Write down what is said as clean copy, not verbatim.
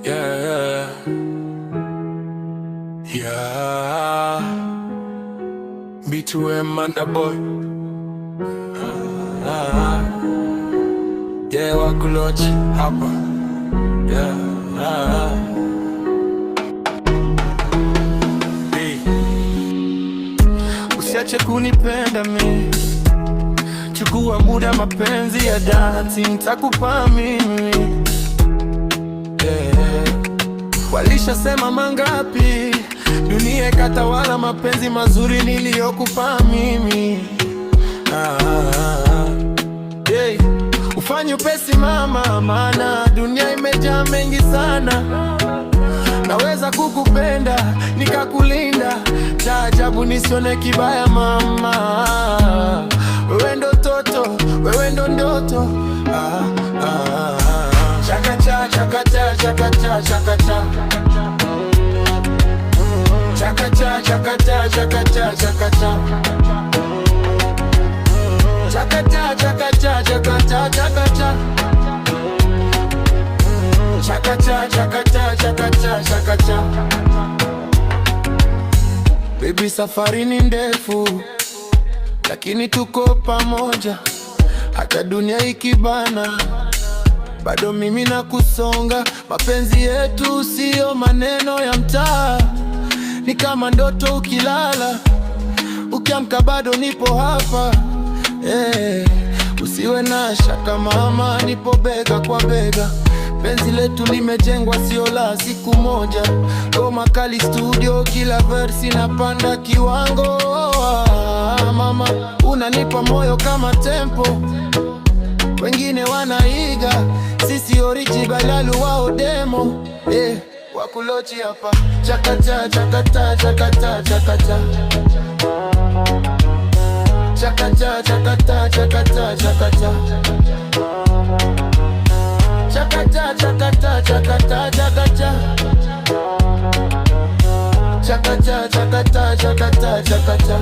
Yeah, yeah. B2M and the boy. Yeah, wakulochi hapa. Yeah. Hey. Usiache kunipenda mimi, chukua muda, mapenzi ya dhati nitakupa mimi. Walishasema mangapi, dunia ikatawala mapenzi mazuri niliyokupa mimi. Hey. Ufanye upesi mama, maana dunia imejaa mengi sana. Naweza kukupenda nikakulinda, cha ajabu nisione kibaya mama. Wewe ndo toto, wewe ndo ndoto. Chakacha, chakacha, chakacha, chakacha. Chakacha, chakacha, chakacha, chakacha. Chakacha, chakacha, chakacha, chakacha. Chakacha, chakacha, chakacha, chakacha. Baby, safari ni ndefu, lakini tuko pamoja. Hata dunia ikibana, bado mimi na kusonga. Mapenzi yetu sio maneno ya mtaa, ni kama ndoto ukilala, ukiamka bado nipo hapa. Usiwe na shaka mama, nipo bega kwa bega. Penzi letu limejengwa sio la siku moja. Goma kali studio, kila verse napanda kiwango. Mama, unanipa moyo kama tempo, wengine wanaiga, sisi original wao demo. Wakulochi hapa. Chakacha, chakacha, chakacha, chakacha. Chakacha, chakacha, chakacha, chakacha. Chakacha, chakacha, chakacha, chakacha. Chakacha, chakacha, chakacha, chakacha.